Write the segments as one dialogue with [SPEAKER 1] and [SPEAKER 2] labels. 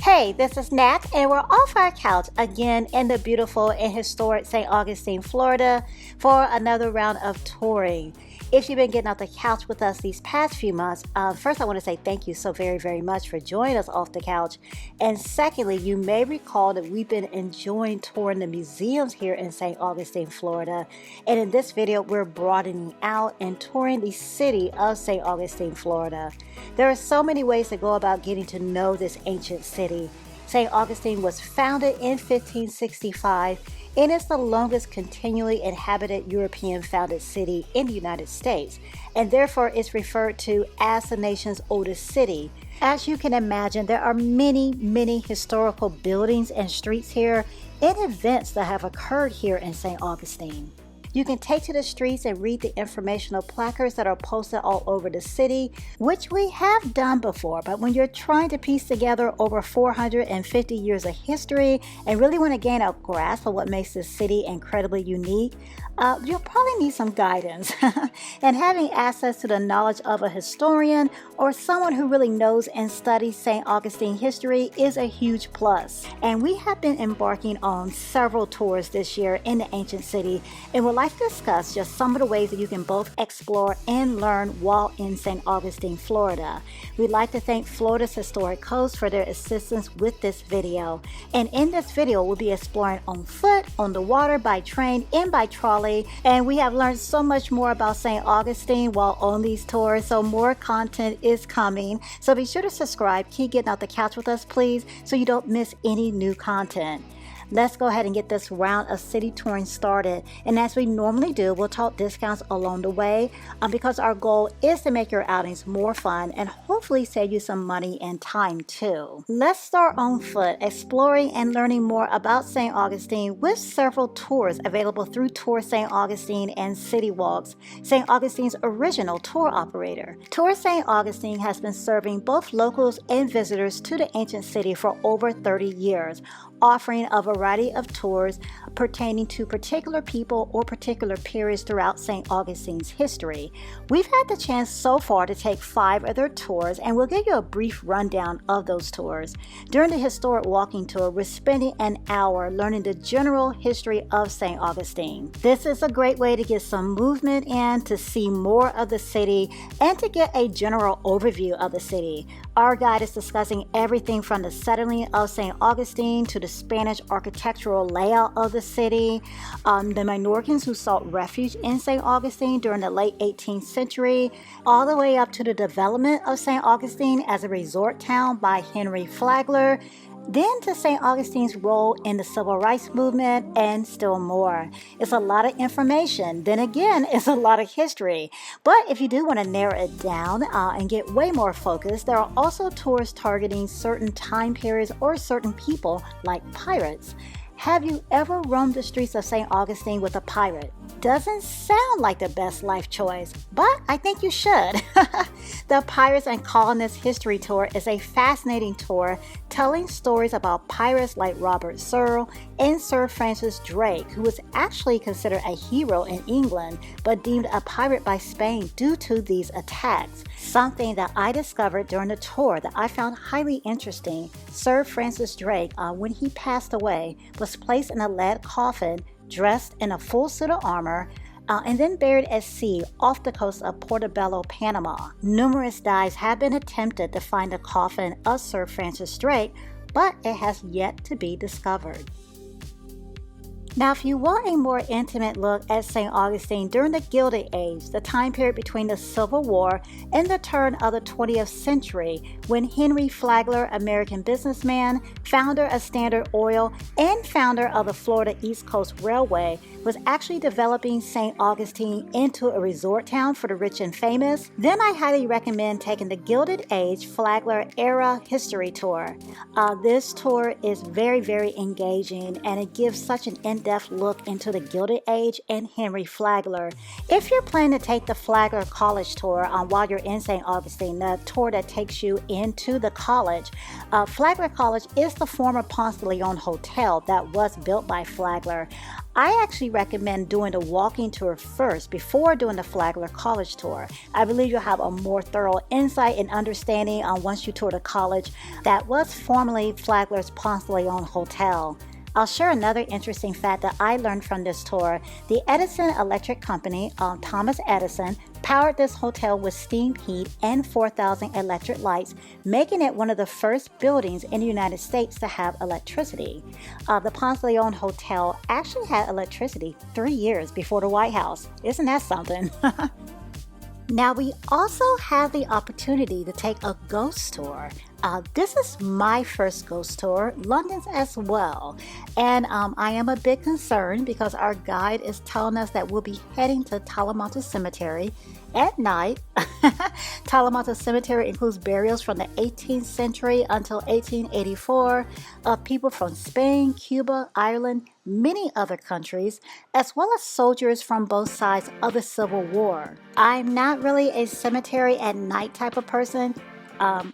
[SPEAKER 1] Hey, this is Nat, and we're off our couch again in the beautiful and historic St. Augustine, Florida for another round of touring. If you've been getting off the couch with us these past few months, first I want to say thank you so very much for joining us off the couch. And secondly, you may recall that we've been enjoying touring the museums here in St. Augustine, Florida. And in this video, we're broadening out and touring the city of St. Augustine, Florida. There are so many ways to go about getting to know this ancient city. St. Augustine was founded in 1565 and is the longest continually inhabited European founded city in the United States, and therefore is referred to as the nation's oldest city. As you can imagine, there are many historical buildings and streets here and events that have occurred here in St. Augustine. You can take to the streets and read the informational placards that are posted all over the city, which we have done before, but when you're trying to piece together over 450 years of history and really want to gain a grasp of what makes this city incredibly unique, you'll probably need some guidance. And having access to the knowledge of a historian or someone who really knows and studies St. Augustine history is a huge plus. And we have been embarking on several tours this year in the ancient city and would like to discuss just some of the ways that you can both explore and learn while in St. Augustine, Florida. We'd like to thank Florida's Historic Coast for their assistance with this video. And in this video, we'll be exploring on foot, on the water, by train, and by trolley. And we have learned so much more about St. Augustine while on these tours, so more content is coming. So be sure to subscribe, keep getting out the couch with us, please, so you don't miss any new content. Let's go ahead and get this round of city touring started. And as we normally do, we'll talk discounts along the way because our goal is to make your outings more fun and hopefully save you some money and time too. Let's start on foot, exploring and learning more about St. Augustine with several tours available through Tour St. Augustine and CityWalks, St. Augustine's original tour operator. Tour St. Augustine has been serving both locals and visitors to the ancient city for over 30 years, offering a variety of tours pertaining to particular people or particular periods throughout St. Augustine's history. We've had the chance so far to take 5 of their tours, and we'll give you a brief rundown of those tours. During the historic walking tour, we're spending an hour learning the general history of St. Augustine. This is a great way to get some movement in, to see more of the city, and to get a general overview of the city. Our guide is discussing everything from the settling of St. Augustine to the Spanish architectural layout of the city, the Mallorcans who sought refuge in St. Augustine during the late 18th century, all the way up to the development of St. Augustine as a resort town by Henry Flagler, then to St. Augustine's role in the civil rights movement, and still more. It's a lot of information. Then again, it's a lot of history. But if you do want to narrow it down and get way more focused, there are also tours targeting certain time periods or certain people, like pirates. Have you ever roamed the streets of St. Augustine with a pirate? Doesn't sound like the best life choice, but I think you should. The Pirates and Colonists History Tour is a fascinating tour telling stories about pirates like Robert Searle and Sir Francis Drake, who was actually considered a hero in England, but deemed a pirate by Spain due to these attacks. Something that I discovered during the tour that I found highly interesting: Sir Francis Drake, when he passed away, was placed in a lead coffin, dressed in a full suit of armor, and then buried at sea off the coast of Portobello, Panama. Numerous dives have been attempted to find the coffin of Sir Francis Drake, but it has yet to be discovered. Now, if you want a more intimate look at St. Augustine during the Gilded Age, the time period between the Civil War and the turn of the 20th century, when Henry Flagler, American businessman, founder of Standard Oil, and founder of the Florida East Coast Railway, was actually developing St. Augustine into a resort town for the rich and famous, then I highly recommend taking the Gilded Age Flagler Era History Tour. This tour is very engaging, and it gives such an in in-depth look into the Gilded Age and Henry Flagler. If you're planning to take the Flagler College Tour while you're in St. Augustine, the tour that takes you into the college, Flagler College is the former Ponce de Leon Hotel that was built by Flagler. I actually recommend doing the walking tour first before doing the Flagler College Tour. I believe you'll have a more thorough insight and understanding once you tour the college that was formerly Flagler's Ponce de Leon Hotel. I'll share another interesting fact that I learned from this tour. The Edison Electric Company, Thomas Edison, powered this hotel with steam heat and 4,000 electric lights, making it one of the first buildings in the United States to have electricity. The Ponce de Leon Hotel actually had electricity 3 years before the White House. Isn't that something? Now, we also have the opportunity to take a ghost tour. This is my first ghost tour, London's as well. And I am a bit concerned because our guide is telling us that we'll be heading to Talamanca Cemetery at night. Talamanca Cemetery includes burials from the 18th century until 1884 of people from Spain, Cuba, Ireland, many other countries, as well as soldiers from both sides of the Civil War. I'm not really a cemetery at night type of person.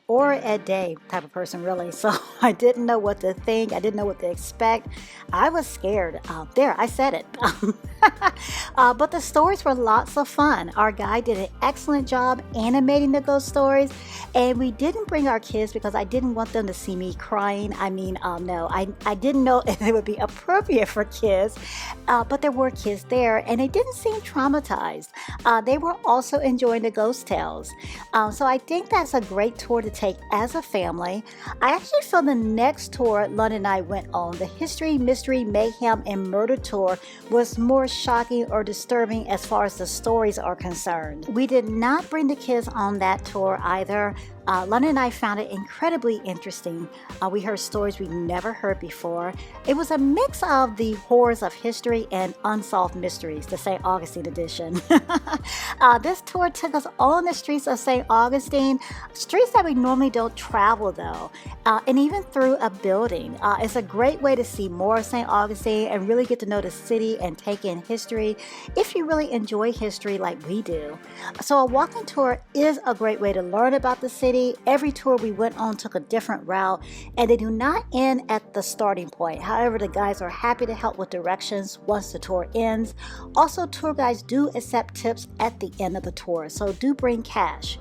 [SPEAKER 1] Or a day type of person, really. So I didn't know what to think. I didn't know what to expect. I was scared. There, I said it. But the stories were lots of fun. Our guide did an excellent job animating the ghost stories, and we didn't bring our kids because I didn't want them to see me crying. I mean, no, I didn't know if it would be appropriate for kids, but there were kids there, and they didn't seem traumatized. They were also enjoying the ghost tales. So I think that's a great tour to take as a family. I actually feel the next tour London and I went on, the History, Mystery, Mayhem, and Murder tour, was more shocking or disturbing as far as the stories are concerned. We did not bring the kids on that tour either. London and I found it incredibly interesting. We heard stories we've never heard before. It was a mix of the horrors of history and unsolved mysteries, the St. Augustine edition. This tour took us on the streets of St. Augustine, streets that we normally don't travel though, and even through a building. It's a great way to see more of St. Augustine and really get to know the city and take in history if you really enjoy history like we do. So a walking tour is a great way to learn about the city. Every tour we went on took a different route, and they do not end at the starting point. However, the guides are happy to help with directions once the tour ends. Also, tour guides do accept tips at the end of the tour, so do bring cash.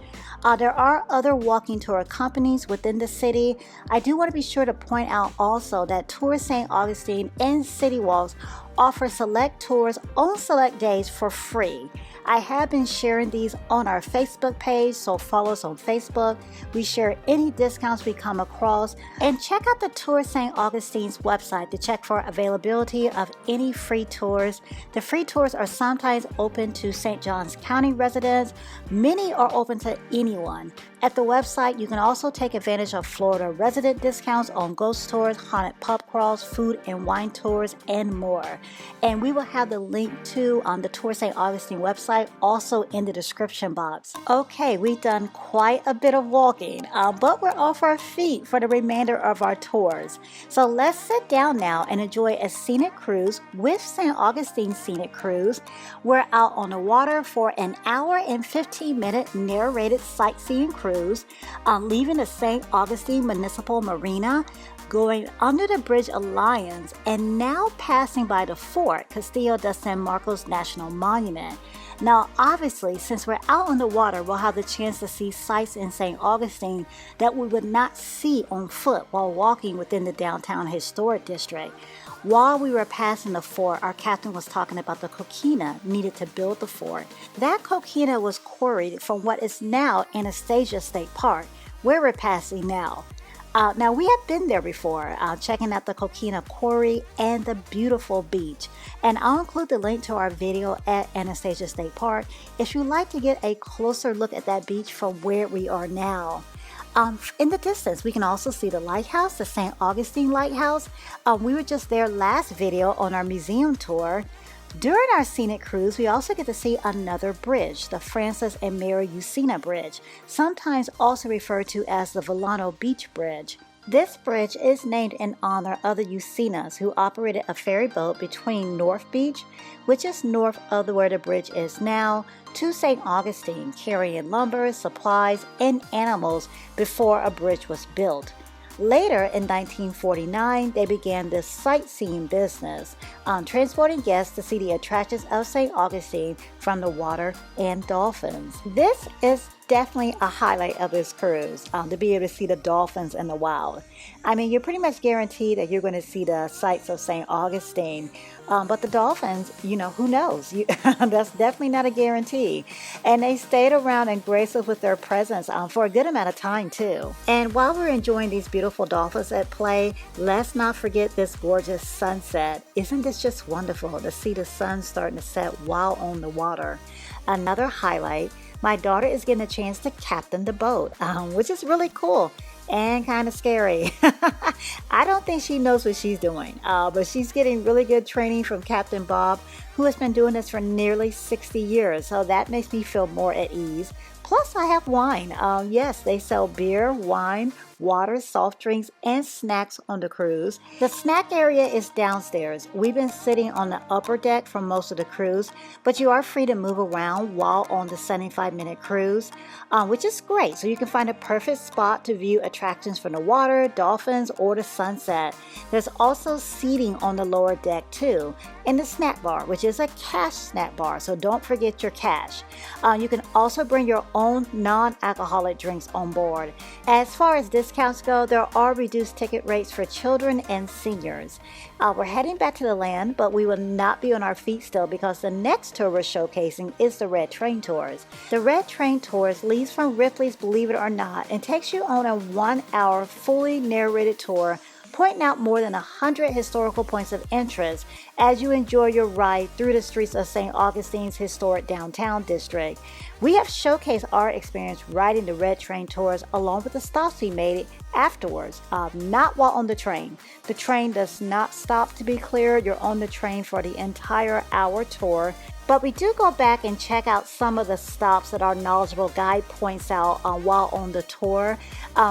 [SPEAKER 1] There are other walking tour companies within the city. I do want to be sure to point out also that Tour St. Augustine and CityWalks offer select tours on select days for free. I have been sharing these on our Facebook page, so follow us on Facebook. We share any discounts we come across, and check out the Tour St. Augustine's website to check for availability of any free tours. The free tours are sometimes open to St. Johns County residents. Many are open to anyone. At the website, you can also take advantage of Florida resident discounts on ghost tours, haunted pub crawls, food and wine tours, and more. And we will have the link to the Tour St. Augustine website also in the description box. Okay, we've done quite a bit of walking, but we're off our feet for the remainder of our tours. So let's sit down now and enjoy a scenic cruise with St. Augustine Scenic Cruise. We're out on the water for an hour and 15-minute narrated sightseeing cruise, leaving the St. Augustine Municipal Marina, going under the Bridge of Lions, and now passing by the Fort Castillo de San Marcos National Monument. Now, obviously, since we're out on the water, we'll have the chance to see sights in St. Augustine that we would not see on foot while walking within the downtown historic district. While we were passing the fort, our captain was talking about the coquina needed to build the fort. That coquina was quarried from what is now Anastasia State Park, where we're passing now. Now, we have been there before, checking out the Coquina Quarry and the beautiful beach. And I'll include the link to our video at Anastasia State Park if you'd like to get a closer look at that beach from where we are now. In the distance, we can also see the lighthouse, the St. Augustine Lighthouse. We were just there last video on our museum tour. During our scenic cruise, we also get to see another bridge, the Francis and Mary Usina Bridge, sometimes also referred to as the Volano Beach Bridge. This bridge is named in honor of the Usenas, who operated a ferry boat between North Beach, which is north of where the bridge is now, to St. Augustine, carrying lumber, supplies, and animals before a bridge was built. Later, in 1949, they began this sightseeing business, transporting guests to see the attractions of St. Augustine from the water and dolphins. This is definitely a highlight of this cruise, to be able to see the dolphins in the wild. I mean, you're pretty much guaranteed that you're going to see the sights of St. Augustine, but the dolphins, who knows? That's definitely not a guarantee. And they stayed around and graced us with their presence for a good amount of time too. And while we're enjoying these beautiful dolphins at play, let's not forget this gorgeous sunset. Isn't this just wonderful to see the sun starting to set while on the water? Another highlight, my daughter is getting a chance to captain the boat, which is really cool and kind of scary. I don't think she knows what she's doing, but she's getting really good training from Captain Bob, who has been doing this for nearly 60 years, so that makes me feel more at ease. Plus, I have wine. Yes, they sell beer, wine, water, soft drinks, and snacks on the cruise. The snack area is downstairs. We've been sitting on the upper deck for most of the cruise, but you are free to move around while on the 75-minute cruise, which is great. So you can find a perfect spot to view attractions from the water, dolphins, or the sunset. There's also seating on the lower deck too, and the snack bar, which is a cash snack bar, so don't forget your cash. You can also bring your own non-alcoholic drinks on board. As far as discounts go, there are reduced ticket rates for children and seniors. We're heading back to the land, but we will not be on our feet still because the next tour we're showcasing is the Red Train Tours. The Red Train Tours leaves from Ripley's Believe It or Not and takes you on a 1-hour fully narrated tour, pointing out more than 100 historical points of interest as you enjoy your ride through the streets of St. Augustine's historic downtown district. We have showcased our experience riding the Red Train Tours along with the stops we made afterwards, not while on the train. The train does not stop, to be clear. You're on the train for the entire hour tour. But we do go back and check out some of the stops that our knowledgeable guide points out while on the tour.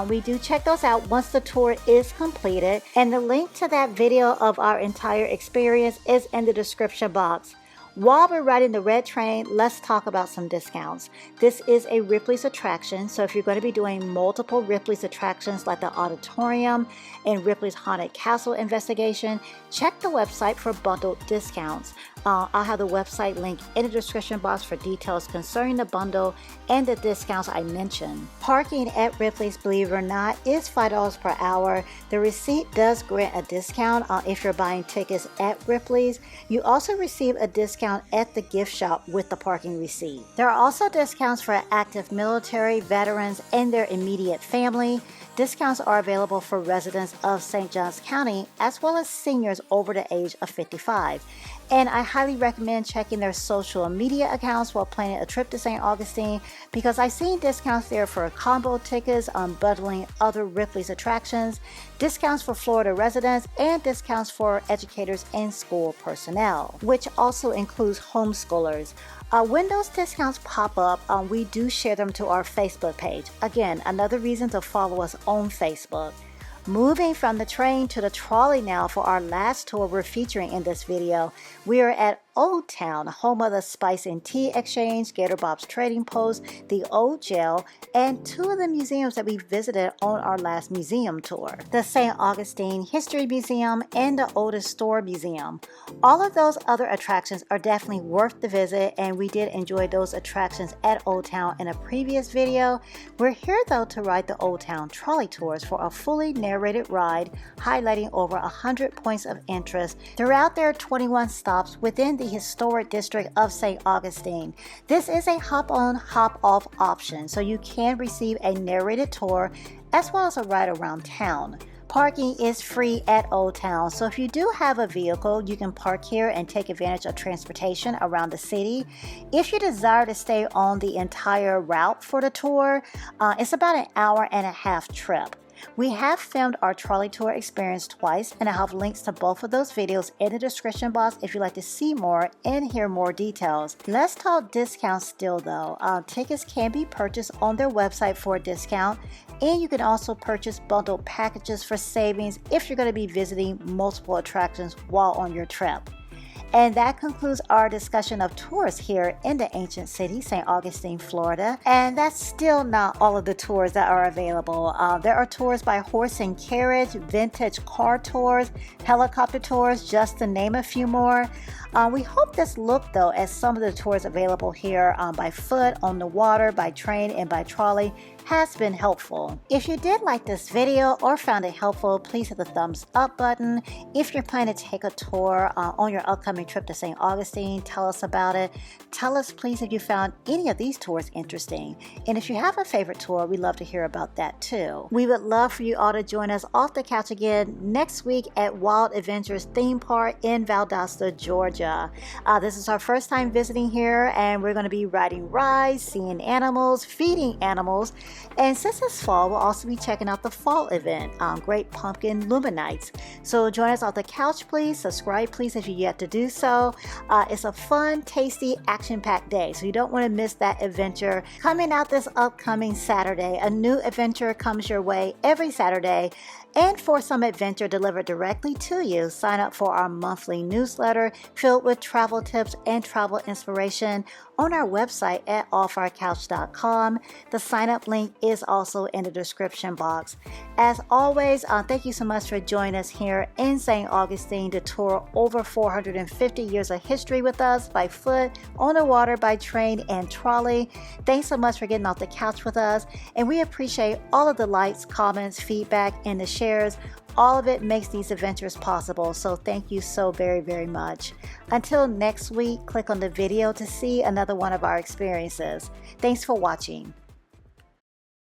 [SPEAKER 1] We do check those out once the tour is completed, and the link to that video of our entire experience is in the description box. While we're riding the Red Train, let's talk about some discounts. This is a Ripley's attraction, so if you're going to be doing multiple Ripley's attractions like the Auditorium and Ripley's Haunted Castle Investigation, check the website for bundled discounts. I'll have the website link in the description box for details concerning the bundle and the discounts I mentioned. Parking at Ripley's Believe It or Not is $5 per hour. The receipt does grant a discount if you're buying tickets at Ripley's. You also receive a discount at the gift shop with the parking receipt. There are also discounts for active military, veterans, and their immediate family. Discounts are available for residents of St. Johns County as well as seniors over the age of 55. And I highly recommend checking their social media accounts while planning a trip to St. Augustine because I've seen discounts there for combo tickets on bundling other Ripley's attractions, discounts for Florida residents, and discounts for educators and school personnel, which also includes homeschoolers. When those discounts pop up, we do share them to our Facebook page. Again, another reason to follow us on Facebook. Moving from the train to the trolley now for our last tour we're featuring in this video. We are at Old Town, home of the Spice and Tea Exchange, Gator Bob's Trading Post, the Old Jail, and two of the museums that we visited on our last museum tour. The St. Augustine History Museum and the Oldest Store Museum. All of those other attractions are definitely worth the visit, and we did enjoy those attractions at Old Town in a previous video. We're here though to ride the Old Town Trolley Tours for a fully narrated ride, highlighting over 100 points of interest throughout their 21 stops within the historic district of St. Augustine. This is a hop-on, hop-off option, so you can receive a narrated tour as well as a ride around town. Parking is free at Old Town, so if you do have a vehicle, you can park here and take advantage of transportation around the city. If you desire to stay on the entire route for the tour, it's about an hour and a half trip. We have filmed our trolley tour experience twice, and I have links to both of those videos in the description box if you'd like to see more and hear more details. Let's talk discounts still though. Tickets can be purchased on their website for a discount, and you can also purchase bundled packages for savings if you're going to be visiting multiple attractions while on your trip. And that concludes our discussion of tours here in the ancient city, St. Augustine, Florida. And that's still not all of the tours that are available. There are tours by horse and carriage, vintage car tours, helicopter tours, just to name a few more. We hope this look though at some of the tours available here by foot, on the water, by train, and by trolley has been helpful. If you did like this video or found it helpful, please hit the thumbs up button. If you're planning to take a tour on your upcoming trip to St. Augustine, tell us about it. Tell us please if you found any of these tours interesting. And if you have a favorite tour, we'd love to hear about that too. We would love for you all to join us off the couch again next week at Wild Adventures Theme Park in Valdosta, Georgia. This is our first time visiting here, and we're going to be riding rides, seeing animals, feeding animals. And since it's fall, we'll also be checking out the fall event, Great Pumpkin Luminites. So join us off the couch, please. Subscribe, please, if you yet to do so. It's a fun, tasty, action-packed day, so you don't want to miss that adventure. Coming out this upcoming Saturday, a new adventure comes your way every Saturday. And for some adventure delivered directly to you, sign up for our monthly newsletter filled with travel tips and travel inspiration on our website at offourcouch.com. The sign up link is also in the description box. As always, thank you so much for joining us here in St. Augustine to tour over 450 years of history with us by foot, on the water, by train, and trolley. Thanks so much for getting off the couch with us, and we appreciate all of the likes, comments, feedback, and the shares. All of it makes these adventures possible, so thank you so very, very much. Until next week, click on the video to see another one of our experiences. Thanks for watching.